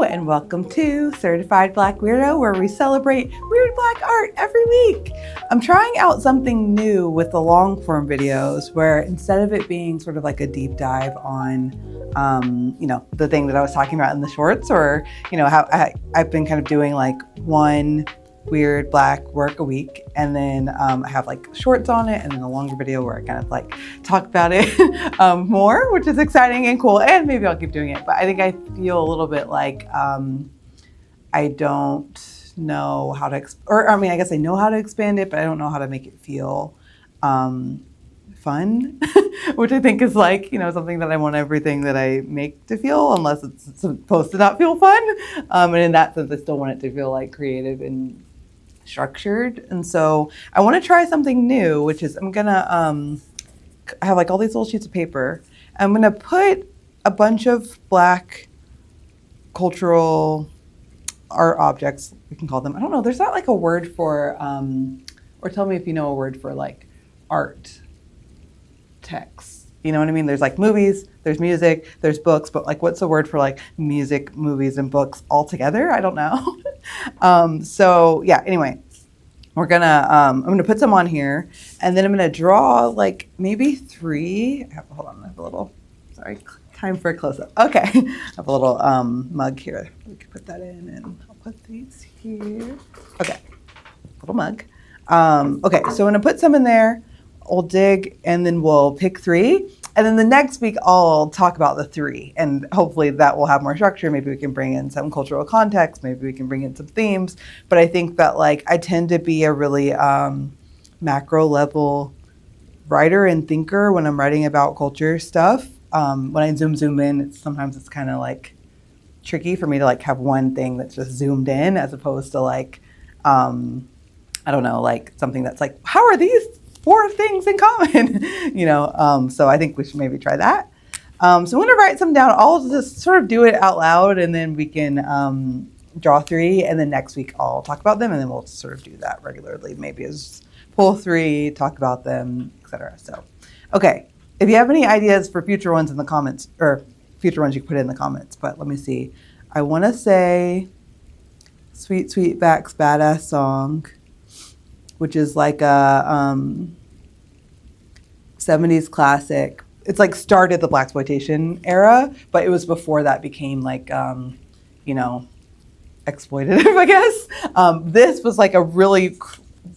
and welcome to Certified Black Weirdo, where we celebrate weird Black art every week. I'm trying out something new with the long form videos, where instead of it being sort of like a deep dive on, the thing that I was talking about in the shorts, or how I've been kind of doing like one weird Black work a week, and then I have like shorts on it, and then a longer video where I kind of like talk about it more, which is exciting and cool, and maybe I'll keep doing it. But I think I feel a little bit like I don't know how to, I guess I know how to expand it, but I don't know how to make it feel fun, which I think is like, something that I want everything that I make to feel, unless it's supposed to not feel fun. And in that sense, I still want it to feel like creative and structured. And so I want to try something new, which is I'm gonna I have like all these little sheets of paper. I'm gonna put a bunch of Black cultural art objects, we can call them. I don't know, there's not like a word for or tell me if you know a word for like art text. You know what I mean? There's like movies, there's music, there's books, but like what's the word for like music, movies, and books all together? I don't know. So yeah, anyway, we're gonna, I'm gonna put some on here, and then I'm gonna draw like maybe three. Hold on, I have a little, sorry, time for a close-up. Okay, I have a little mug here. We can put that in, and I'll put these here. Okay, little mug. Okay, so I'm gonna put some in there. We'll dig, and then we'll pick three. And then the next week, I'll talk about the three, and hopefully that will have more structure. Maybe we can bring in some cultural context. Maybe we can bring in some themes. But I think that like I tend to be a really macro level writer and thinker when I'm writing about culture stuff. When I zoom in, sometimes it's kind of like tricky for me to like have one thing that's just zoomed in, as opposed to like, I don't know, like something that's like, how are these four things in common? So I think we should maybe try that. So I'm going to write some down. I'll just sort of do it out loud, and then we can draw three, and then next week I'll talk about them, and then we'll sort of do that regularly, maybe as pull three, talk about them, etc. So, okay, if you have any ideas for future ones in the comments, or future ones you can put in the comments, but let me see. I want to say Sweet Sweetback's Badass Song, which is like a 70s classic. It's like started the blaxploitation era, but it was before that became like, exploitative, I guess. This was like a really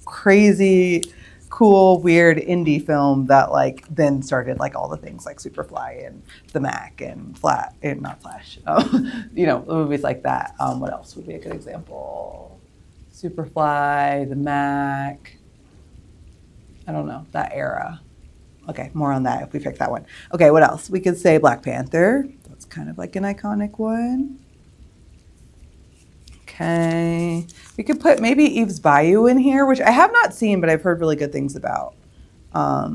crazy, cool, weird indie film that like then started like all the things like Superfly and The Mac and not Flash, the movies like that. What else would be a good example? Superfly, The Mac, I don't know, that era. Okay, more on that if we pick that one. Okay, what else? We could say Black Panther. That's kind of like an iconic one. Okay, we could put maybe Eve's Bayou in here, which I have not seen, but I've heard really good things about. I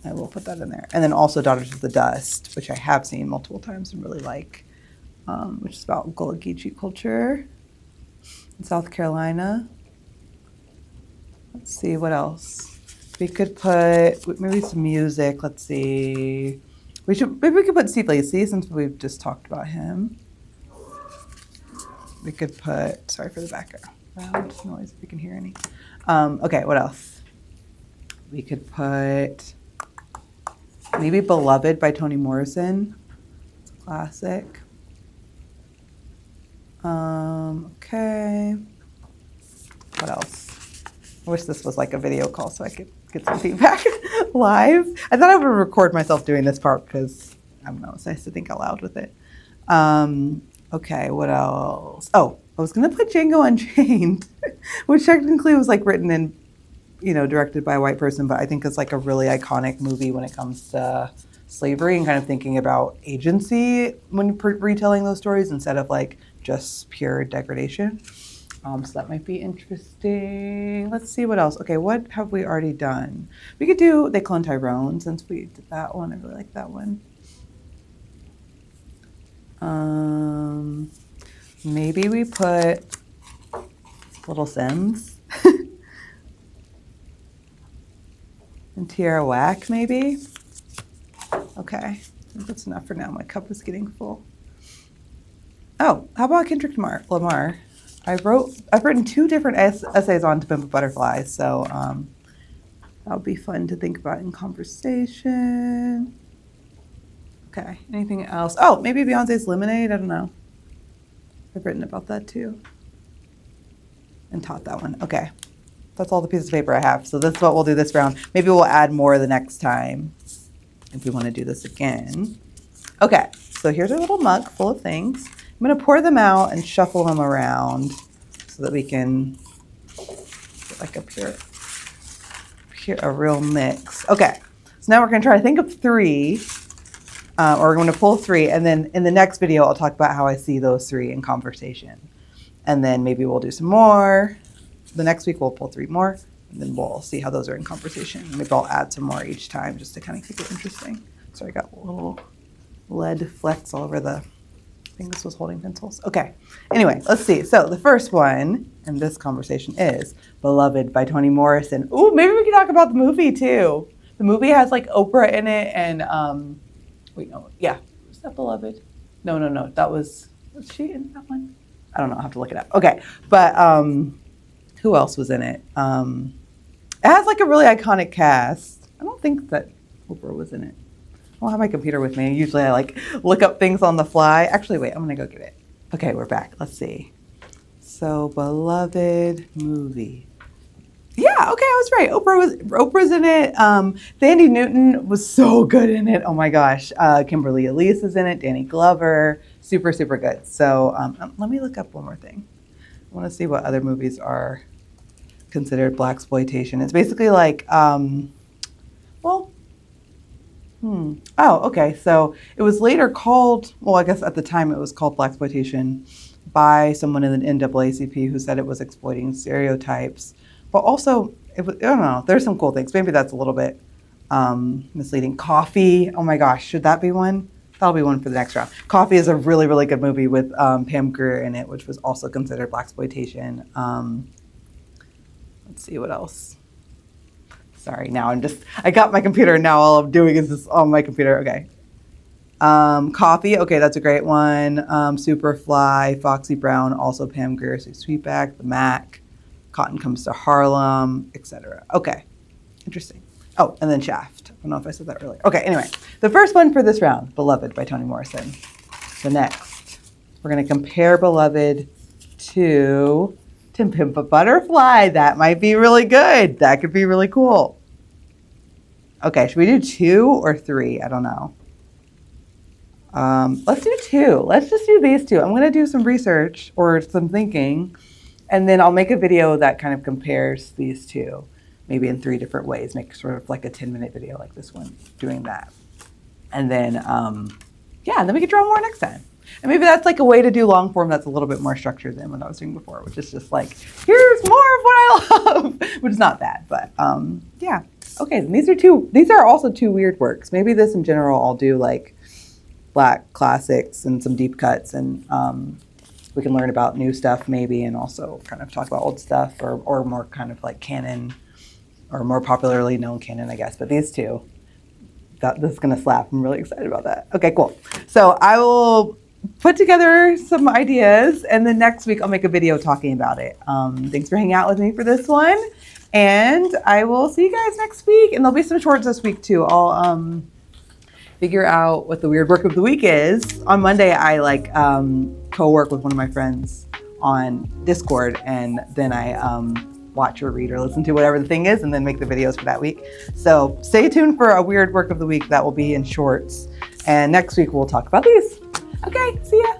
will put that in there. And then also Daughters of the Dust, which I have seen multiple times and really like, which is about Gullah Geechee culture in South Carolina. Let's see, what else? We could put maybe some music. Let's see. Maybe we could put Steve Lacy, since we've just talked about him. We could put, sorry for the background noise, if you can hear any. Okay, what else? We could put maybe Beloved by Toni Morrison. It's a classic. Okay. What else? I wish this was like a video call so I could get some feedback live. I thought I would record myself doing this part because, I don't know, it's nice to think out loud with it. Okay, what else? Oh, I was going to put Django Unchained, which technically was like written and, directed by a white person, but I think it's like a really iconic movie when it comes to slavery and kind of thinking about agency when retelling those stories instead of like just pure degradation. So that might be interesting. Let's see what else. Okay, what have we already done? We could do They Clone Tyrone, since we did that one. I really like that one. Maybe we put Little Sims and Tierra Whack, maybe. Okay, I think that's enough for now. My cup is getting full. Oh, how about Kendrick Lamar? I've written 2 different essays on To Pimp a Butterfly, so that would be fun to think about in conversation. Okay, anything else? Oh, maybe Beyonce's Lemonade, I don't know. I've written about that too. And taught that one. Okay, that's all the pieces of paper I have. So this is what we'll do this round. Maybe we'll add more the next time if we want to do this again. Okay, so here's our little mug full of things. I'm gonna pour them out and shuffle them around so that we can get like a real mix. Okay, so now we're gonna try to think of 3, or we're gonna pull 3, and then in the next video, I'll talk about how I see those 3 in conversation. And then maybe we'll do some more. The next week we'll pull 3 more, and then we'll see how those are in conversation. Maybe I'll add some more each time just to kind of keep it interesting. So I got little lead flecks all over the, I think this was holding pencils. Okay, anyway, let's see. So the first one in this conversation is Beloved by Toni Morrison. Ooh, maybe we can talk about the movie too. The movie has like Oprah in it and, wait, no, yeah. Was that Beloved? No. Was she in that one? I don't know, I'll have to look it up. Okay, but who else was in it? It has like a really iconic cast. I don't think that Oprah was in it. I don't have my computer with me. Usually I like look up things on the fly. Actually, wait, I'm gonna go get it. Okay, we're back. Let's see. So, Beloved movie. Yeah, okay, I was right. Oprah's in it. Thandie Newton was so good in it. Oh my gosh. Kimberly Elise is in it. Danny Glover. Super, super good. So let me look up one more thing. I want to see what other movies are considered blaxploitation. It's basically like, Oh, okay. So it was later called, well, I guess at the time it was called blaxploitation by someone in the NAACP who said it was exploiting stereotypes. But also, I don't know, there's some cool things. Maybe that's a little bit misleading. Coffee, oh my gosh, should that be one? That'll be one for the next round. Coffee is a really, really good movie with Pam Grier in it, which was also considered blaxploitation. Let's see what else. Sorry, now I got my computer and now all I'm doing is this on my computer. Okay. Coffee, okay, that's a great one. Superfly, Foxy Brown, also Pam Grier, Sweetback, The Mac, Cotton Comes to Harlem, etc. Okay, interesting. Oh, and then Shaft. I don't know if I said that earlier. Okay, anyway, the first one for this round, Beloved by Toni Morrison. The next, we're gonna compare Beloved to Pimp a Butterfly. That might be really good. That could be really cool. Okay, should we do 2 or 3? I don't know. Let's do 2. Let's just do these 2. I'm going to do some research or some thinking, and then I'll make a video that kind of compares these 2, maybe in 3 different ways. Make sort of like a 10-minute video like this one, doing that. And then, yeah, then we can draw more next time. And maybe that's like a way to do long form that's a little bit more structured than what I was doing before, which is just like, here's more of what I love, which is not bad, but yeah. Okay, and these are also 2 weird works. Maybe this in general, I'll do like Black classics and some deep cuts, and we can learn about new stuff maybe, and also kind of talk about old stuff or more kind of like canon or more popularly known canon, I guess. But these 2, this is gonna slap. I'm really excited about that. Okay, cool. So I will put together some ideas, and then next week I'll make a video talking about it. Thanks for hanging out with me for this one, and I will see you guys next week. And there'll be some shorts this week too. I'll figure out what the weird work of the week is. On Monday, I co-work with one of my friends on Discord, and then I watch or read or listen to whatever the thing is, and then make the videos for that week. So stay tuned for a weird work of the week that will be in shorts. And next week we'll talk about these. Okay, see ya.